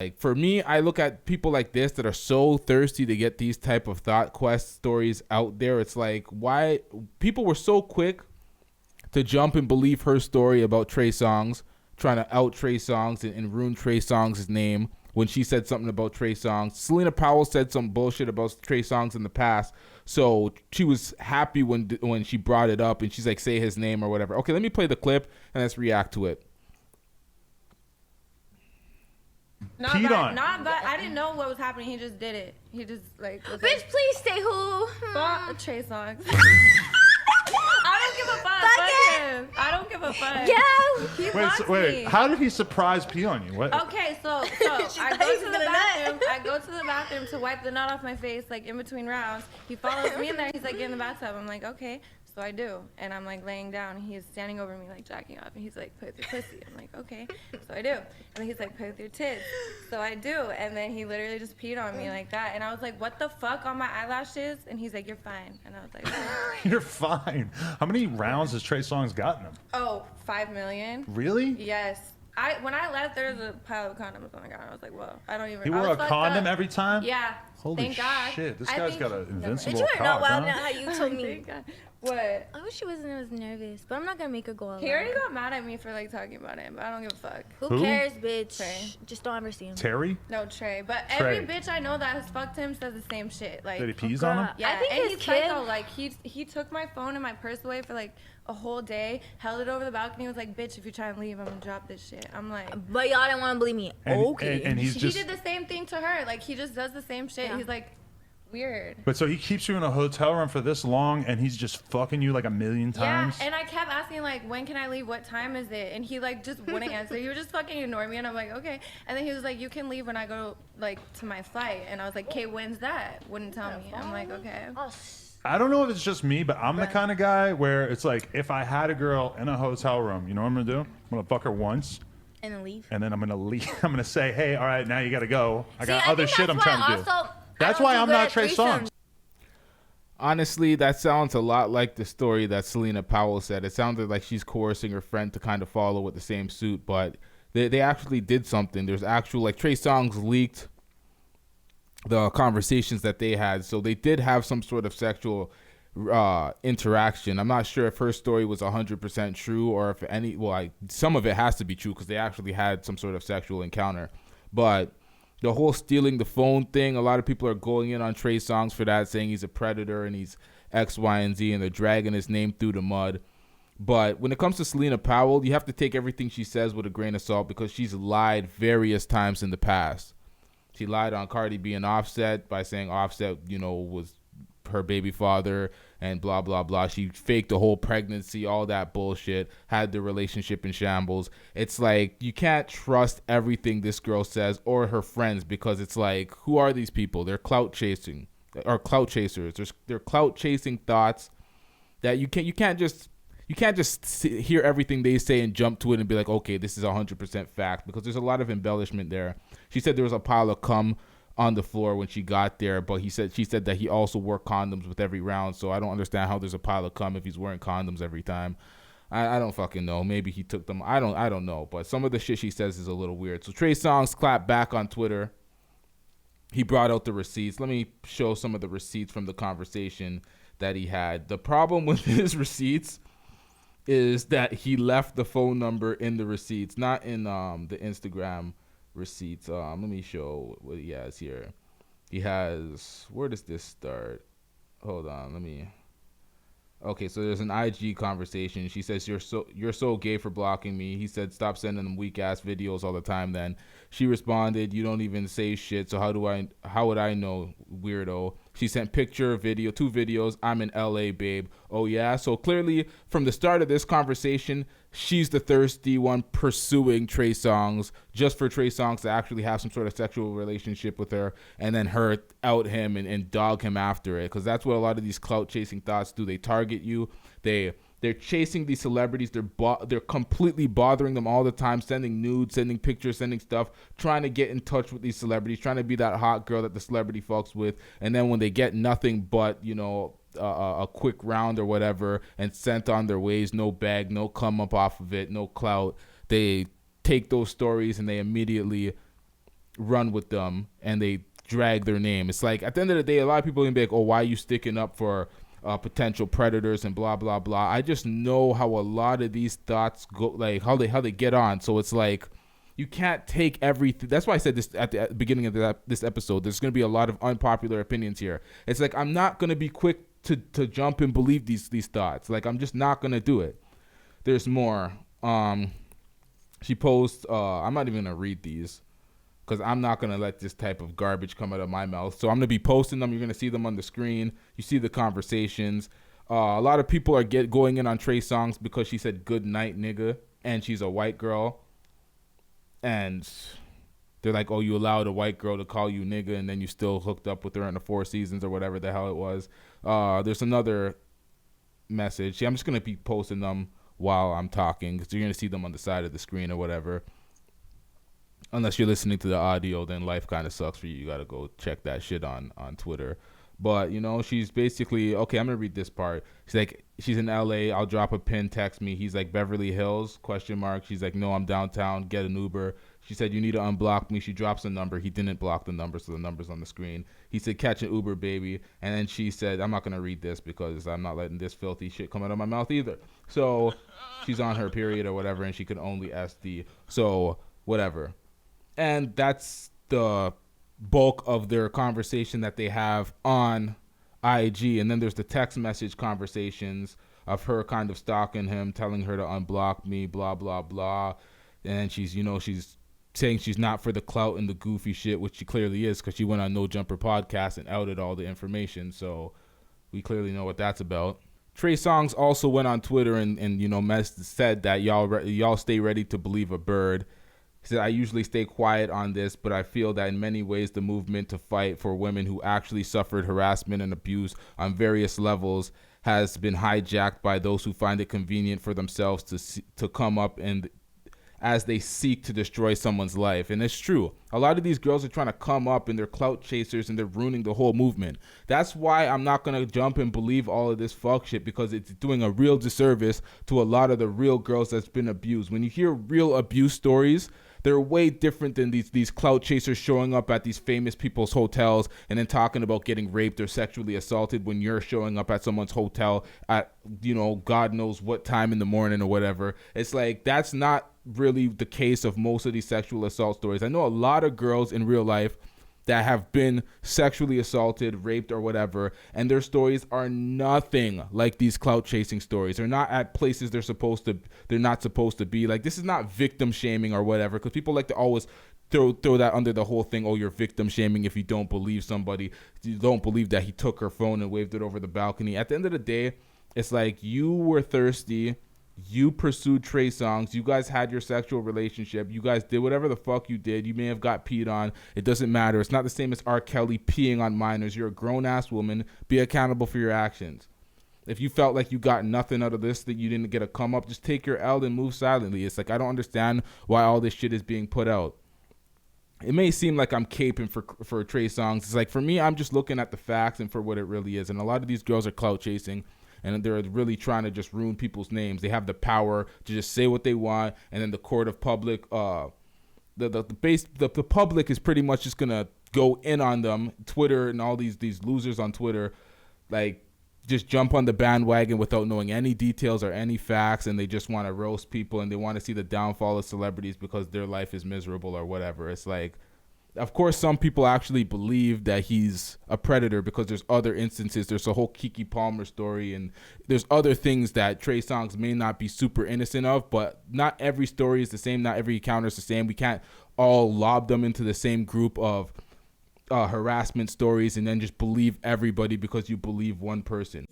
Like for me, I look at people like this that are so thirsty to get these type of thought quest stories out there. It's like, why people were so quick to jump and believe her story about Trey Songz, trying to out Trey Songz and ruin Trey Songz' name when she said something about Trey Songz. Celina Powell said some bullshit about Trey Songz in the past, so she was happy when she brought it up and she's like, say his name or whatever. Okay, let me play the clip and let's react to it. Not bad. I didn't know what was happening. He just did it. He just like. Bitch, please say who? Fuck Trey Songz. I don't give a fuck. Fuck him. I don't give a fuck. Yeah. He wants me. How did he surprise pee on you? What? Okay, so I go to the bathroom. I go to the bathroom to wipe the nut off my face, like in between rounds. He follows me in there. He's like, get in the bathtub. I'm like, okay. So I do, and I'm like laying down. He's standing over me like jacking off, and he's like, "Put with your pussy." I'm like, "Okay." So I do, and then he's like, "Put with your tits." So I do, and then he literally just peed on me like that, and I was like, "What the fuck on my eyelashes?" And he's like, "You're fine," and I was like, "You're fine." How many rounds has Trey Songz gotten him? Oh, 5 million. Really? Yes. When I left, there was a pile of condoms on the ground. I was like, "Whoa, I don't even." He wore a condom every time? Yeah. Holy Thank God. shit! This guy's got an invincible Did you know cock, how you told me? What? I wish she wasn't as nervous, but I'm not gonna make her go out. He already got mad at me for like talking about it, but I don't give a fuck. Who cares, bitch? Trey. Just don't ever see him. Terry? No, Trey. But Trey. every bitch I know that has fucked him says the same shit. Like, that he pees on him? Yeah, I think and his he's kid. psycho. Like he took my phone and my purse away for like a whole day, held it over the balcony, was like, "Bitch, if you try and leave, I'm gonna drop this shit." I'm like, but y'all didn't want to believe me. Okay. And he's he did the same thing to her. Like he just does the same shit. Yeah. He's like, weird. But so he keeps you in a hotel room for this long, and he's just fucking you like a million times? Yeah, and I kept asking, like, when can I leave? What time is it? And he, like, just wouldn't answer. He would just fucking ignore me, and I'm like, okay. And then he was like, you can leave when I go, like, to my flight. And I was like, okay, when's that? Wouldn't tell me. I'm like, okay. I don't know if it's just me, but I'm the kind of guy where it's like, if I had a girl in a hotel room, you know what I'm going to do? I'm going to fuck her once. And then leave. And then I'm going to leave. I'm going to say, hey, all right, now you got to go. I got I other think shit I'm trying to do. That's why I'm not Trey Songz. Honestly, that sounds a lot like the story that Celina Powell said. It sounded like she's coercing her friend to kind of follow with the same suit, but they actually did something. There's actual, like, Trey Songz leaked the conversations that they had, so they did have some sort of sexual interaction. I'm not sure if her story was 100% true or if some of it has to be true because they actually had some sort of sexual encounter, but the whole stealing the phone thing, a lot of people are going in on Trey Songz for that, saying he's a predator and he's X, Y, and Z, and they're dragging his name through the mud. But when it comes to Celina Powell, you have to take everything she says with a grain of salt because she's lied various times in the past. She lied on Cardi B and Offset by saying Offset, was her baby father and blah, blah, blah. She faked the whole pregnancy, all that bullshit, had the relationship in shambles. It's like you can't trust everything this girl says or her friends because it's like, who are these people? They're clout chasers. They're clout chasing thoughts that you can't just hear everything they say and jump to it and be like, okay, this is 100% fact, because there's a lot of embellishment there. She said there was a pile of cum on the floor when she got there, but she said that he also wore condoms with every round, so I don't understand how there's a pile of cum if he's wearing condoms every time. I don't fucking know. Maybe he took them. I don't know, but some of the shit she says is a little weird. So Trey Songz clapped back on Twitter. He brought out the receipts. Let me show some of the receipts from the conversation that he had. The problem with his receipts is that he left the phone number in the receipts, not in the Instagram receipts. Let me show what he has here. He has, where does this start? Hold on, okay, so there's an IG conversation. She says, you're so gay for blocking me. He said, stop sending them weak ass videos all the time then. She responded, you don't even say shit, so how would I know, weirdo? She sent two videos. I'm in LA, babe. Oh yeah? So clearly from the start of this conversation, she's the thirsty one pursuing Trey Songz just for Trey Songz to actually have some sort of sexual relationship with her and then her out him and dog him after it, because that's what a lot of these clout chasing thoughts do. They target you. They're chasing these celebrities. They're completely bothering them all the time, sending nudes, sending pictures, sending stuff, trying to get in touch with these celebrities, trying to be that hot girl that the celebrity fucks with. And then when they get nothing but, a quick round or whatever and sent on their ways, no bag, no come up off of it, no clout, they take those stories and they immediately run with them and they drag their name. It's like at the end of the day, a lot of people can be like, oh, why are you sticking up for potential predators and blah blah blah. I just know how a lot of these thoughts go, like how they get on. So it's like you can't take everything. That's why I said this at the beginning of this episode. There's going to be a lot of unpopular opinions here. It's like I'm not going to be quick to jump and believe these thoughts. Like I'm just not going to do it. There's more. She posts. I'm not even going to read these, because I'm not going to let this type of garbage come out of my mouth. So I'm going to be posting them. You're going to see them on the screen. You see the conversations. A lot of people are going in on Trey Songz because she said good night, nigga, and she's a white girl. And they're like, oh, you allowed a white girl to call you nigga, and then you still hooked up with her in the 4 seasons or whatever the hell it was. There's another message. I'm just going to be posting them while I'm talking, because you're going to see them on the side of the screen or whatever. Unless you're listening to the audio, then life kind of sucks for you. You got to go check that shit on Twitter. But, you know, she's basically, okay, I'm going to read this part. She's like, she's in LA. I'll drop a pin, text me. He's like, Beverly Hills, ? She's like, no, I'm downtown. Get an Uber. She said, you need to unblock me. She drops a number. He didn't block the number, so the number's on the screen. He said, catch an Uber, baby. And then she said, I'm not going to read this because I'm not letting this filthy shit come out of my mouth either. So she's on her period or whatever, and she could only SD. So whatever. And that's the bulk of their conversation that they have on IG. And then there's the text message conversations of her kind of stalking him, telling her to unblock me, blah, blah, blah. And she's saying she's not for the clout and the goofy shit, which she clearly is, because she went on No Jumper podcast and outed all the information. So we clearly know what that's about. Trey Songz also went on Twitter and you know, said that y'all stay ready to believe a bird. He said, I usually stay quiet on this, but I feel that in many ways the movement to fight for women who actually suffered harassment and abuse on various levels has been hijacked by those who find it convenient for themselves to come up and as they seek to destroy someone's life. And it's true. A lot of these girls are trying to come up and they're clout chasers and they're ruining the whole movement. That's why I'm not going to jump and believe all of this fuck shit, because it's doing a real disservice to a lot of the real girls that's been abused. When you hear real abuse stories, they're way different than these clout chasers showing up at these famous people's hotels and then talking about getting raped or sexually assaulted when you're showing up at someone's hotel at, you know, God knows what time in the morning or whatever. It's like, that's not really the case of most of these sexual assault stories. I know a lot of girls in real life that have been sexually assaulted, raped, or whatever, and their stories are nothing like these clout chasing stories. They're not at places they're not supposed to be. Like, this is not victim shaming or whatever, because people like to always throw that under the whole thing. Oh, you're victim shaming if you don't believe somebody. You don't believe that he took her phone and waved it over the balcony. At the end of the day, it's like, you were thirsty. You pursued Trey Songz. You guys had your sexual relationship. You guys did whatever the fuck you did. You may have got peed on. It doesn't matter. It's not the same as R. Kelly peeing on minors. You're a grown-ass woman. Be accountable for your actions. If you felt like you got nothing out of this, that you didn't get a come up, just take your L and move silently. It's like, I don't understand why all this shit is being put out. It may seem like I'm caping for Trey Songz. It's like, for me, I'm just looking at the facts and for what it really is. And a lot of these girls are clout chasing, and they're really trying to just ruin people's names. They have the power to just say what they want, and then the court of public, the public is pretty much just gonna go in on them. Twitter and all these losers on Twitter, like, just jump on the bandwagon without knowing any details or any facts, and they just want to roast people, and they want to see the downfall of celebrities because their life is miserable or whatever. It's like, of course, some people actually believe that he's a predator because there's other instances. There's a whole Kiki Palmer story, and there's other things that Trey Songz may not be super innocent of, but not every story is the same. Not every encounter is the same. We can't all lob them into the same group of harassment stories and then just believe everybody because you believe one person.